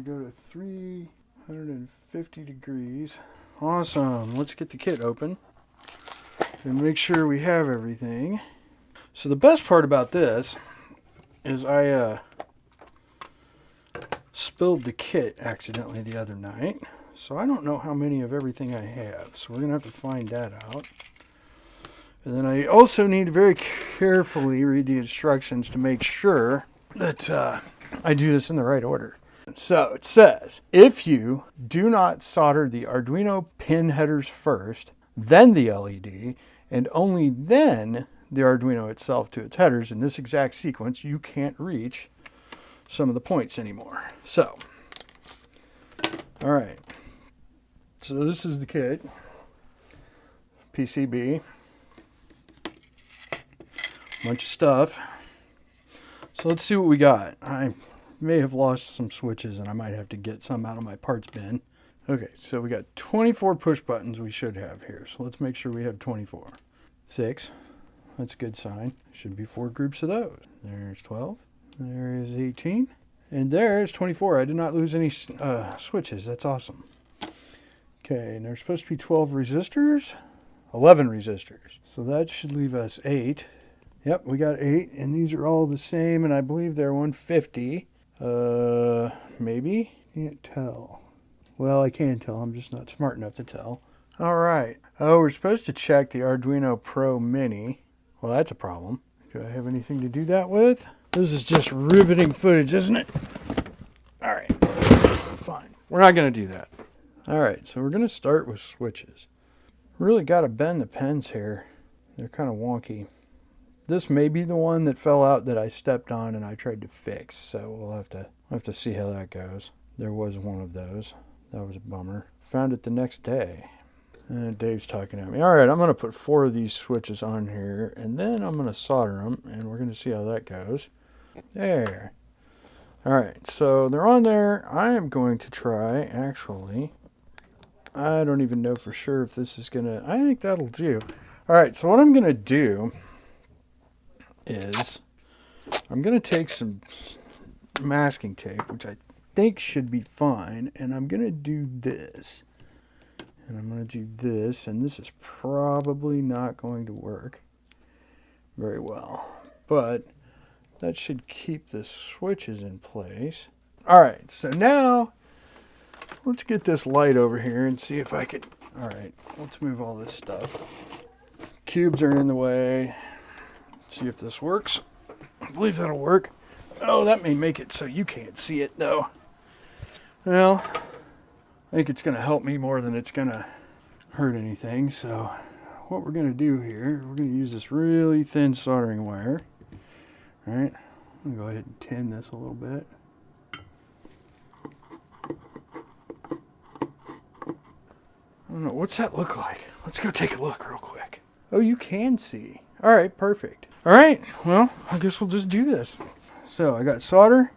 we go to 350 degrees. Awesome. Let's get the kit open and make sure we have everything. So the best part about this is I spilled the kit accidentally the other night. So I don't know how many of everything I have. So we're going to have to find that out. And then I also need to very carefully read the instructions to make sure that I do this in the right order. So it says, if you do not solder the Arduino pin headers first, then the LED, and only then the Arduino itself to its headers in this exact sequence, you can't reach some of the points anymore. So, all right. So this is the kit. PCB. Bunch of stuff. So let's see what we got. I may have lost some switches and I might have to get some out of my parts bin. Okay, so we got 24 push buttons we should have here. So let's make sure we have 24. 6. That's a good sign. Should be 4 groups of those. There's 12. There is 18. And there's 24. I did not lose any switches. That's awesome. Okay, and there's supposed to be 12 resistors. 11 resistors. So that should leave us 8. Yep, we got 8. And these are all the same. And I believe they're 150. Maybe? Can't tell. Well, I can tell. I'm just not smart enough to tell. All right. Oh, we're supposed to check the Arduino Pro Mini. Well, that's a problem. Do I have anything to do that with? This is just riveting footage, isn't it? All right. Fine. We're not going to do that. All right. So we're going to start with switches. Really got to bend the pins here. They're kind of wonky. This may be the one that fell out that I stepped on and I tried to fix. So we'll have to see how that goes. There was one of those. That was a bummer. Found it the next day. And Dave's talking at me. All right, I'm going to put 4 of these switches on here, and then I'm going to solder them, and we're going to see how that goes. There. All right, so they're on there. I am going to try, actually. I don't even know for sure if this is going to... I think that'll do. All right, so what I'm going to do is I'm going to take some masking tape, which I think should be fine, and I'm going to do this. And I'm going to do this, and this is probably not going to work very well. But that should keep the switches in place. All right, so now let's get this light over here and see if I could... All right, let's move all this stuff. Cubes are in the way. Let's see if this works. I believe that'll work. Oh, that may make it so you can't see it, though. Well... I think it's going to help me more than it's going to hurt anything. So what we're going to do here, we're going to use this really thin soldering wire. All right, I'm going to go ahead and tin this a little bit. I don't know, what's that look like? Let's go take a look real quick. Oh, you can see. All right, perfect. All right, well, I guess we'll just do this. So I got solder.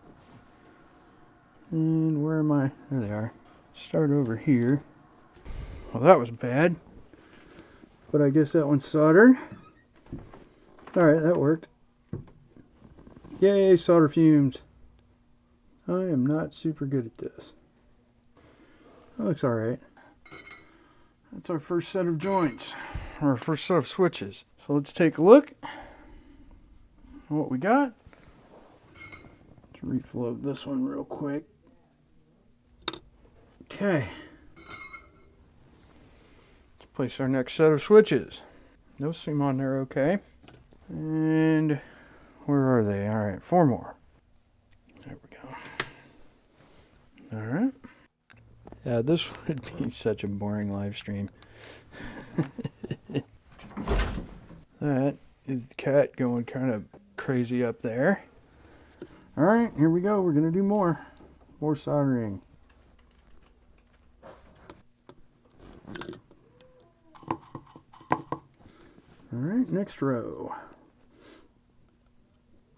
And where am I? There they are. Start over here. Well, that was bad. But I guess that one's soldered. Alright, that worked. Yay, solder fumes. I am not super good at this. That looks alright. That's our first set of joints. Or our first set of switches. So let's take a look at what we got. Let's refloat this one real quick. Okay, let's place our next set of switches. Those seem on there okay. And where are they? All right, 4 more. There we go. All right. Yeah, this would be such a boring live stream. That is the cat going kind of crazy up there. All right, here we go. We're going to do more soldering. Alright, next row.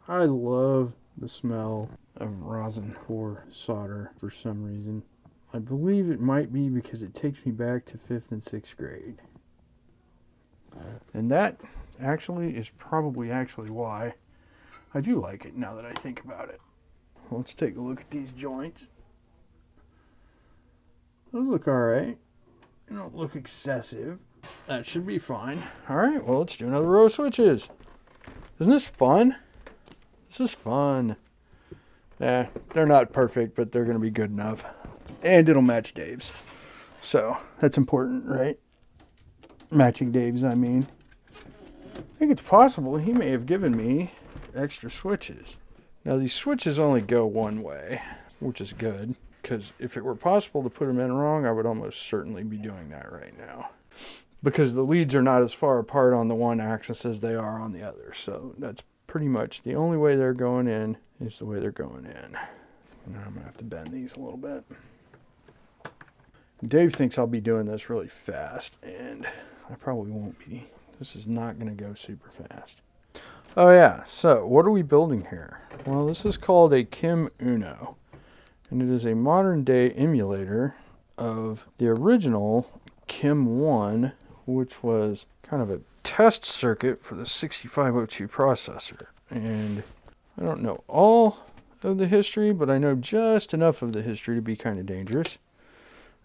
I love the smell of rosin for solder for some reason. I believe it might be because it takes me back to 5th and 6th grade. And that actually is probably why I do like it now that I think about it. Let's take a look at these joints. Those look all right. They don't look excessive. That should be fine. All right, well, let's do another row of switches. Isn't this fun? This is fun. Yeah, they're not perfect, but they're going to be good enough. And it'll match Dave's. So, that's important, right? Matching Dave's, I mean. I think it's possible he may have given me extra switches. Now, these switches only go one way, which is good. Because if it were possible to put them in wrong, I would almost certainly be doing that right now. Because the leads are not as far apart on the one axis as they are on the other. So that's pretty much the only way they're going in is the way they're going in. Now I'm going to have to bend these a little bit. Dave thinks I'll be doing this really fast, and I probably won't be. This is not going to go super fast. Oh yeah, so what are we building here? Well, this is called a KIM-1. And it is a modern day emulator of the original KIM-1, which was kind of a test circuit for the 6502 processor. And I don't know all of the history, but I know just enough of the history to be kind of dangerous.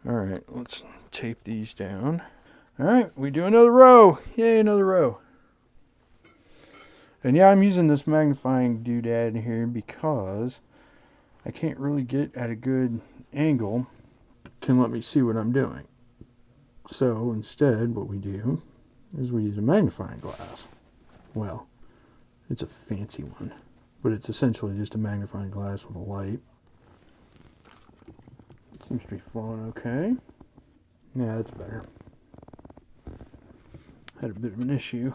All right, let's tape these down. All right, we do another row. Yay, another row. And yeah, I'm using this magnifying doodad here because I can't really get at a good angle can let me see what I'm doing. So instead, what we do is we use a magnifying glass. Well, it's a fancy one, but it's essentially just a magnifying glass with a light. Seems to be flowing okay. Yeah, that's better. Had a bit of an issue.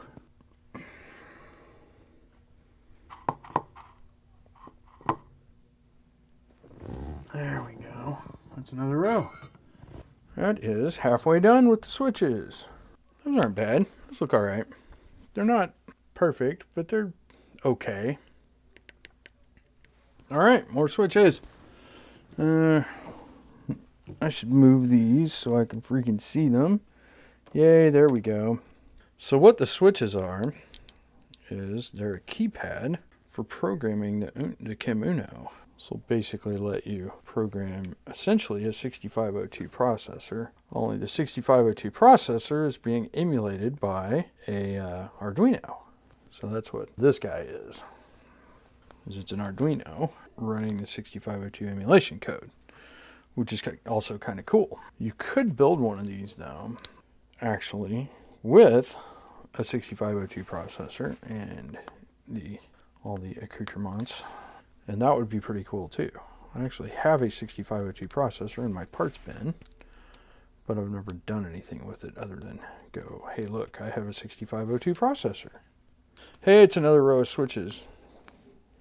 There we go. That's another row. That is halfway done with the switches. Those aren't bad. Those look alright. They're not perfect, but they're okay. Alright, more switches. I should move these so I can freaking see them. Yay, there we go. So what the switches are is they're a keypad for programming the KIM-1. This will basically let you program essentially a 6502 processor. Only the 6502 processor is being emulated by a Arduino. So that's what this guy is. It's an Arduino running the 6502 emulation code, which is also kind of cool. You could build one of these now, actually, with a 6502 processor and all the accoutrements. And that would be pretty cool too. I actually have a 6502 processor in my parts bin, but I've never done anything with it other than go, hey look, I have a 6502 processor. Hey, it's another row of switches.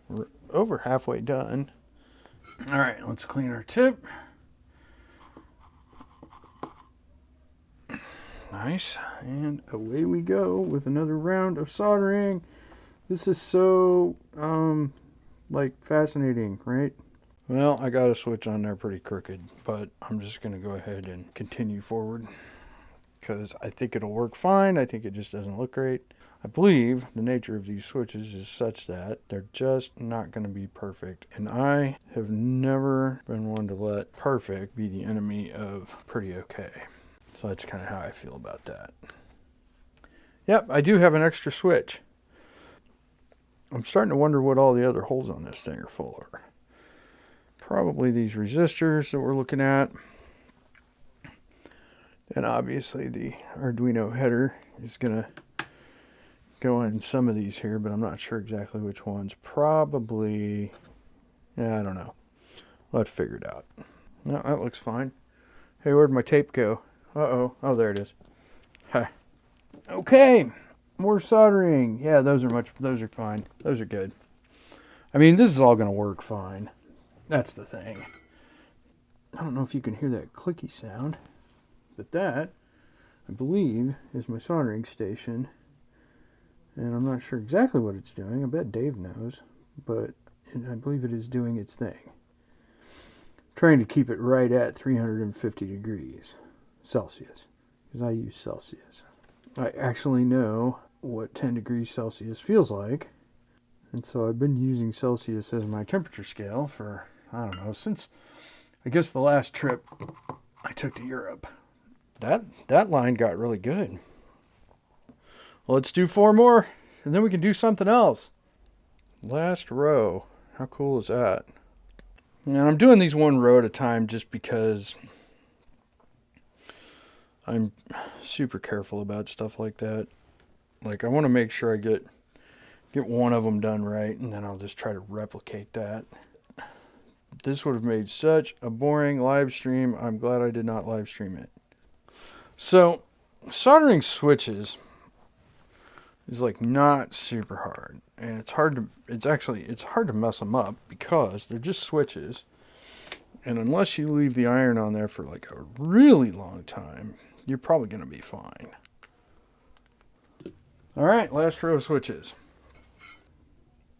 We're over halfway done. All right, let's clean our tip. Nice, and away we go with another round of soldering. This is so, fascinating, right? Well, I got a switch on there pretty crooked, but I'm just going to go ahead and continue forward because I think it'll work fine. I think it just doesn't look great. I believe the nature of these switches is such that they're just not going to be perfect. And I have never been one to let perfect be the enemy of pretty okay. So that's kind of how I feel about that. Yep, I do have an extra switch. I'm starting to wonder what all the other holes on this thing are full of. Probably these resistors that we're looking at. And obviously the Arduino header is going to go in some of these here, but I'm not sure exactly which ones. Probably, yeah, I don't know. I'll have to figure it out. No, that looks fine. Hey, where'd my tape go? Uh-oh. Oh, there it is. Hi. Okay. More soldering. Yeah, those are fine. Those are good. I mean, this is all going to work fine. That's the thing. I don't know if you can hear that clicky sound, but that, I believe, is my soldering station. And I'm not sure exactly what it's doing. I bet Dave knows, but I believe it is doing its thing. Trying to keep it right at 350 degrees Celsius, because I use Celsius. I actually know what 10 degrees Celsius feels like, and so I've been using Celsius as my temperature scale for, I don't know, since I guess the last trip I took to Europe. That line got really good. Well, let's do 4 more, and then we can do something else. Last row. How cool is that? And I'm doing these 1 row at a time just because I'm super careful about stuff like that. Like, I want to make sure I get one of them done right, and then I'll just try to replicate that. This would have made such a boring live stream. I'm glad I did not live stream it. So, soldering switches is like not super hard, and it's hard to mess them up because they're just switches, and unless you leave the iron on there for like a really long time, you're probably going to be fine. All right, last row of switches.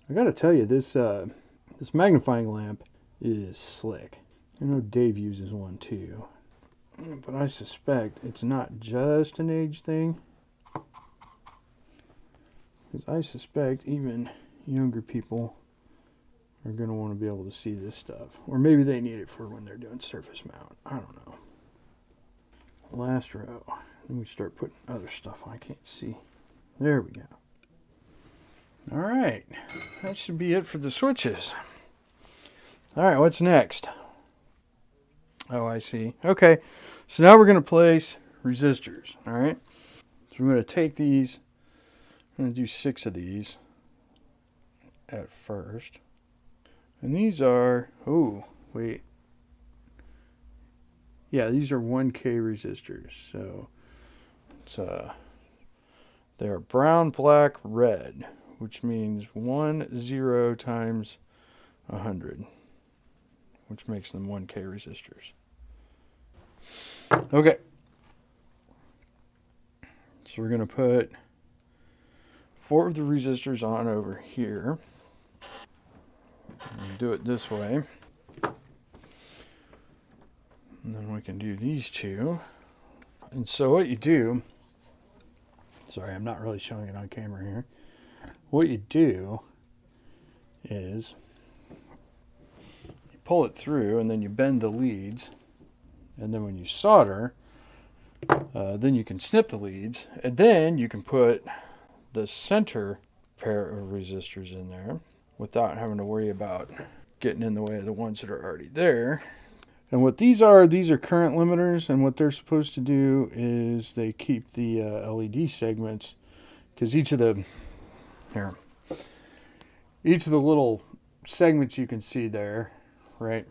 I got to tell you, this magnifying lamp is slick. I know Dave uses one too, but I suspect it's not just an age thing, because I suspect even younger people are going to want to be able to see this stuff, or maybe they need it for when they're doing surface mount. I don't know. Last row. Then we start putting other stuff on. I can't see. There we go. All right, that should be it for the switches. All right, what's next? Oh, I see. Okay, so now we're going to place resistors. All right, so we're going to take these. I'm going to do 6 of these at first. And these are, oh, wait. Yeah, these are 1K resistors. So it's they're brown, black, red, which means 10 times 100, which makes them 1K resistors. Okay. So we're going to put 4 of the resistors on over here. And do it this way. And then we can do these 2. And so what you do, sorry, I'm not really showing it on camera here. What you do is you pull it through and then you bend the leads. And then when you solder, then you can snip the leads. And then you can put the center pair of resistors in there without having to worry about getting in the way of the ones that are already there. And what these are current limiters, and what they're supposed to do is they keep the LED segments, because each of the little segments you can see there, right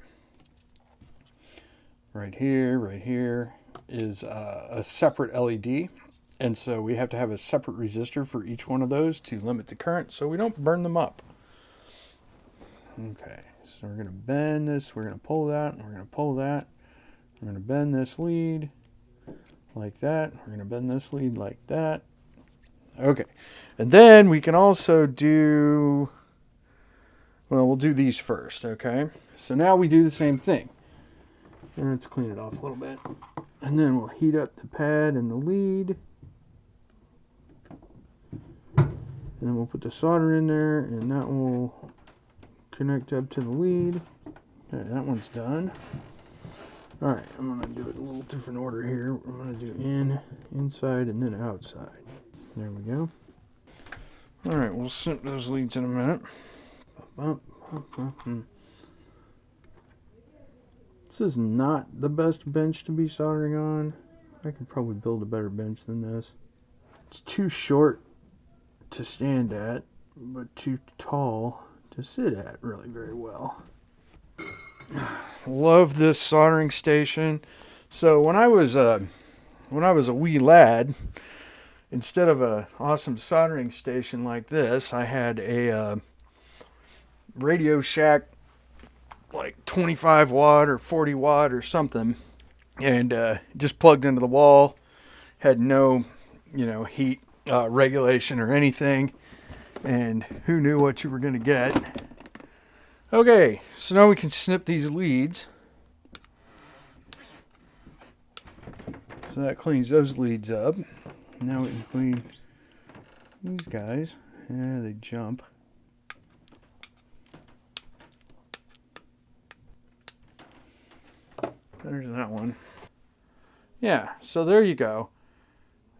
here is a separate LED, and so we have to have a separate resistor for each one of those to limit the current so we don't burn them up. Okay, so we're going to bend this, we're going to pull that, and we're going to pull that. We're going to bend this lead like that. We're going to bend this lead like that. Okay, and then we can also do, well, we'll do these first, okay? So now we do the same thing. And let's clean it off a little bit. And then we'll heat up the pad and the lead. And then we'll put the solder in there, and that will connect up to the lead. Okay, that one's done. Alright, I'm going to do it in a little different order here. I'm going to do inside, and then outside. There we go. Alright, we'll snip those leads in a minute. This is not the best bench to be soldering on. I could probably build a better bench than this. It's too short to stand at, but too tall to sit at really very well. Love this soldering station. So when I was a wee lad, instead of an awesome soldering station like this, I had a Radio Shack, like 25 watt or 40 watt or something, and just plugged into the wall. Had no, heat regulation or anything, and who knew what you were going to get. Okay, so now we can snip these leads. So that cleans those leads up. Now we can clean these guys. Yeah, they jump. There's that one. Yeah, so there you go.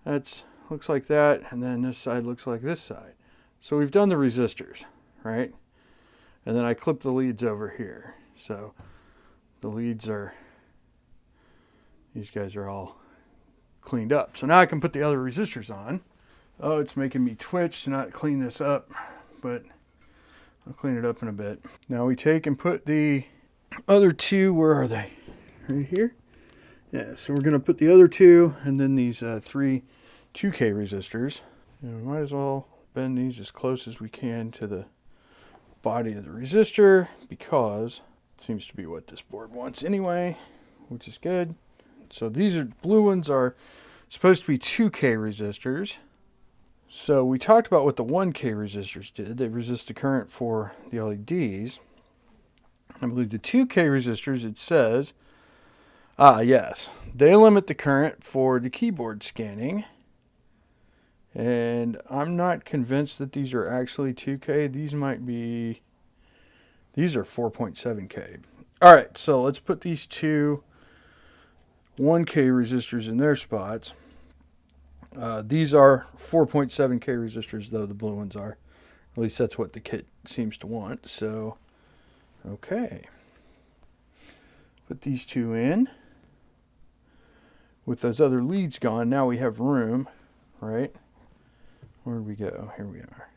That's looks like that, and then this side looks like this side. So we've done the resistors, right? And then I clipped the leads over here. So the leads are, these guys are all cleaned up. So now I can put the other resistors on. Oh, it's making me twitch to not clean this up, but I'll clean it up in a bit. Now we take and put the other two, where are they? Right here? Yeah, so we're going to put the other two and then these three 2K resistors. And we might as well bend these as close as we can to the body of the resistor, because it seems to be what this board wants anyway, which is good. So these blue ones are supposed to be 2K resistors. So we talked about what the 1K resistors did. They resist the current for the LEDs. I believe the 2K resistors, it says, yes, they limit the current for the keyboard scanning. And I'm not convinced that these are actually 2K. These are 4.7K. All right, so let's put these two 1K resistors in their spots. These are 4.7K resistors, though the blue ones are. At least that's what the kit seems to want. So, okay. Put these two in. With those other leads gone, now we have room, right? Where did we go? Here we are.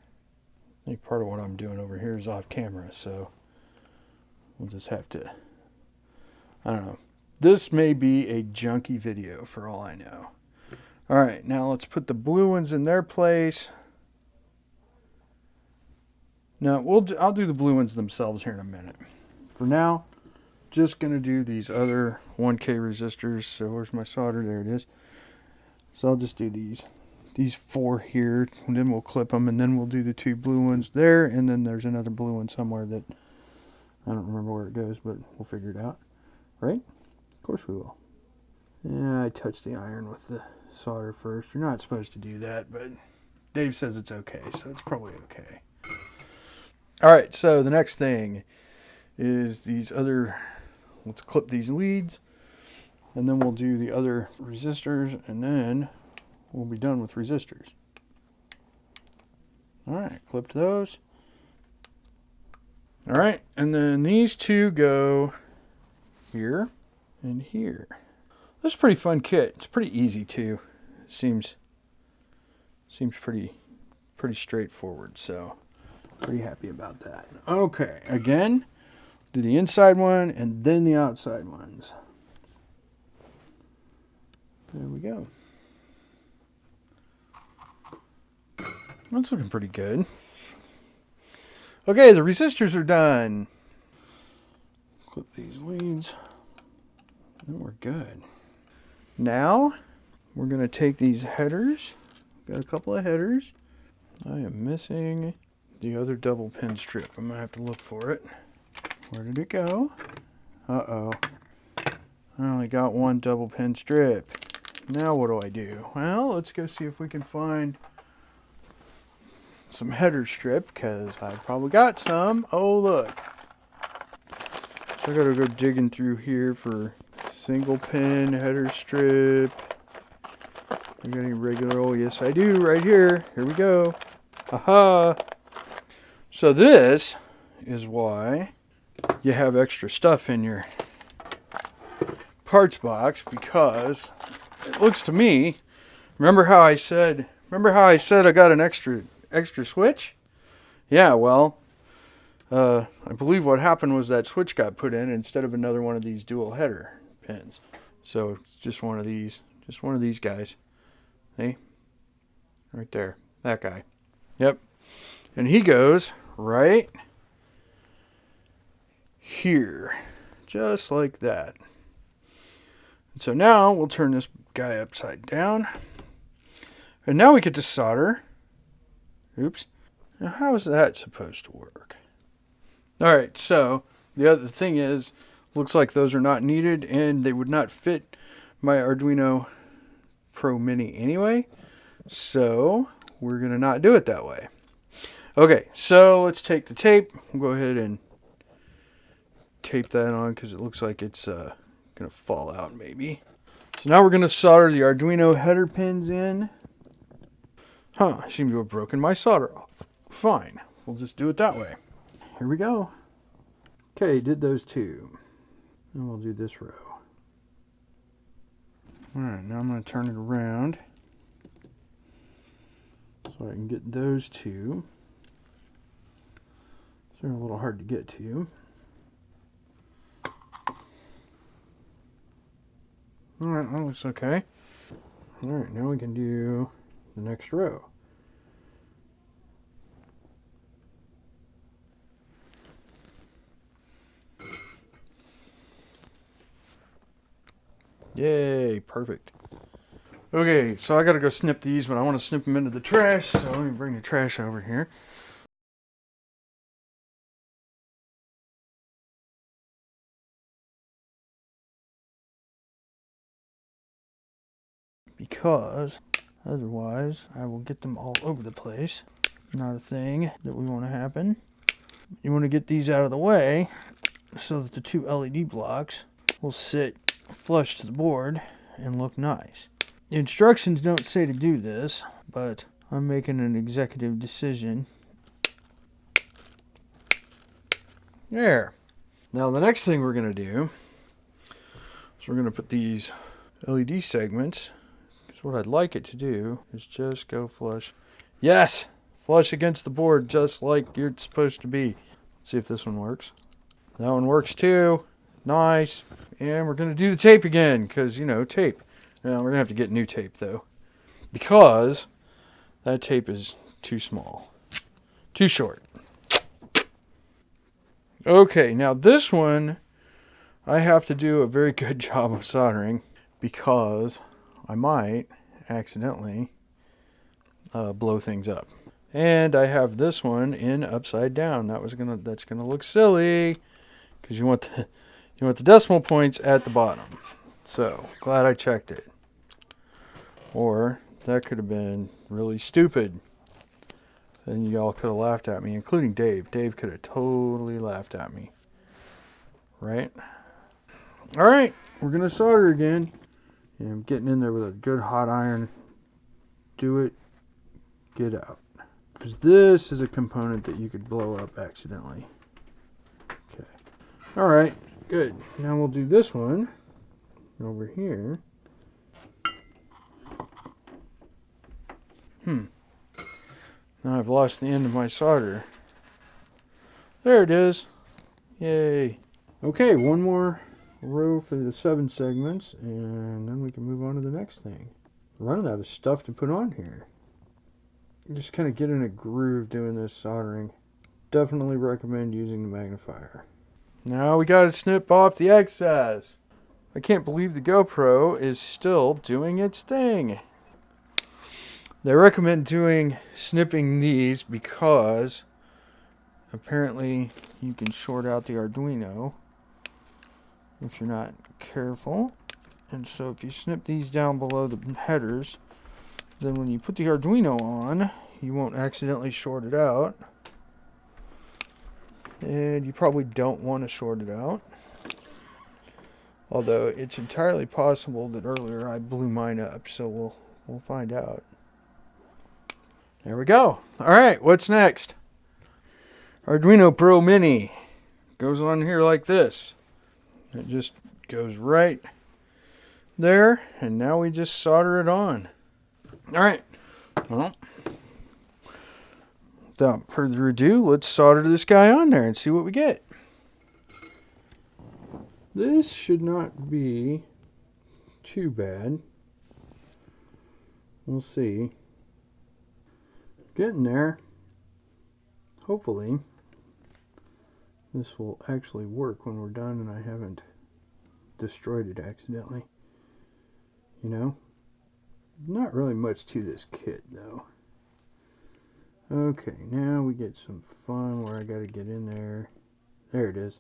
I think part of what I'm doing over here is off camera, so we'll just have to, I don't know. This may be a junky video for all I know. All right, now let's put the blue ones in their place. Now, I'll do the blue ones themselves here in a minute. For now, just going to do these other 1K resistors. So where's my solder? There it is. So I'll just do these four here, and then we'll clip them, and then we'll do the two blue ones there, and then there's another blue one somewhere that I don't remember where it goes, but we'll figure it out. Right? Of course we will. Yeah, I touched the iron with the solder first. You're not supposed to do that, but Dave says it's okay, so it's probably okay. All right, so the next thing is these other, let's clip these leads, and then we'll do the other resistors, and then we'll be done with resistors. All right, clipped those. All right, and then these two go here and here. This is a pretty fun kit. It's pretty easy too. Seems pretty straightforward, so pretty happy about that. Okay, again, do the inside one and then the outside ones. There we go. That's looking pretty good. Okay, the resistors are done. Clip these leads. And we're good. Now, we're going to take these headers. Got a couple of headers. I am missing the other double pin strip. I'm going to have to look for it. Where did it go? Uh-oh. I only got one double pin strip. Now what do I do? Well, let's go see if we can find some header strip, because I probably got some. Oh, look. So I got to go digging through here for single pin header strip. I got any regular? Oh, yes, I do. Right here. Here we go. Aha. So this is why you have extra stuff in your parts box, because it looks to me, remember how I said I got an extra switch? Yeah, well, I believe what happened was that switch got put in instead of another one of these dual header pins. So it's just one of these guys. See? Right there. That guy. Yep. And he goes right here. Just like that. And so now we'll turn this guy upside down. And now we get to solder. Oops. Now how is that supposed to work? Alright, so the other thing is, looks like those are not needed, and they would not fit my Arduino Pro Mini anyway. So we're going to not do it that way. Okay, so let's take the tape. We'll go ahead and tape that on, because it looks like it's going to fall out maybe. So now we're going to solder the Arduino header pins in. Huh, I seem to have broken my solder off. Fine, we'll just do it that way. Here we go. Okay, did those two. And we'll do this row. Alright, now I'm going to turn it around so I can get those two. They're a little hard to get to. Alright, that looks okay. Alright, now we can do the next row. Yay, perfect. Okay, so I gotta go snip these, but I want to snip them into the trash, so let me bring the trash over here. Because otherwise I will get them all over the place. Not a thing that we want to happen. You want to get these out of the way so that the two LED blocks will sit flush to the board and look nice. The instructions don't say to do this, but I'm making an executive decision. There. Now the next thing we're going to do is we're going to put these LED segments. Because what I'd like it to do is just go flush. Yes! Flush against the board just like you're supposed to be. Let's see if this one works. That one works too. Nice. And we're going to do the tape again because, you know, tape. Now we're going to have to get new tape though. Because that tape is too small. Too short. Okay, now this one I have to do a very good job of soldering because I might accidentally blow things up. And I have this one in upside down. That's gonna look silly because you want the decimal points at the bottom. So glad I checked it. Or that could have been really stupid. Then y'all could have laughed at me, including Dave. Dave could have totally laughed at me. Right? Alright, we're gonna solder again. And I'm getting in there with a good hot iron. Do it. Get out. Because this is a component that you could blow up accidentally. Okay. Alright, good. Now we'll do this one over here. Now I've lost the end of my solder. There it is. Yay. Okay, one more row for the 7 segments, and then we can move on to the next thing. I'm running out of stuff to put on here. Just kind of get in a groove doing this soldering. Definitely recommend using the magnifier. Now we got to snip off the excess. I can't believe the GoPro is still doing its thing. They recommend snipping these because apparently you can short out the Arduino if you're not careful. And so if you snip these down below the headers, then when you put the Arduino on, you won't accidentally short it out. And you probably don't want to short it out. Although it's entirely possible that earlier I blew mine up, so we'll find out. There we go. Alright, what's next? Arduino Pro Mini. Goes on here like this. It just goes right there, and now we just solder it on. Alright, well, without further ado, let's solder this guy on there and see what we get. This should not be too bad. We'll see. Getting there. Hopefully this will actually work when we're done and I haven't destroyed it accidentally. You know? Not really much to this kit though. Okay, now we get some fun where I gotta get in there. There it is.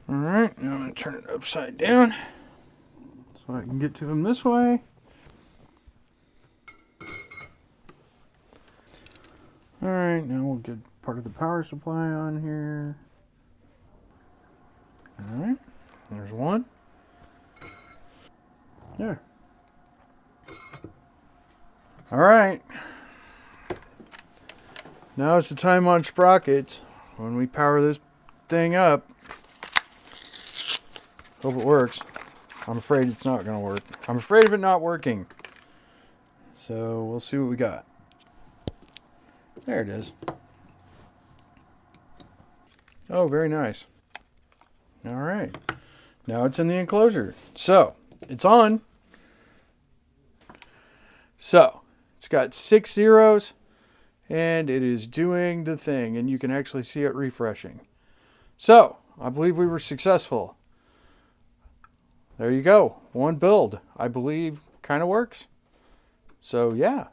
Alright, now I'm going to turn it upside down so I can get to him this way. Alright, now we'll get part of the power supply on here. Alright, there's one. There. All right. Now it's the time on sprockets when we power this thing up. Hope it works. I'm afraid it's not going to work. I'm afraid of it not working. So we'll see what we got. There it is. Oh, very nice. All right. Now it's in the enclosure. So it's on. So it's got 6 zeros and it is doing the thing, and you can actually see it refreshing. So I believe we were successful. There you go. One build, I believe, kind of works. So yeah,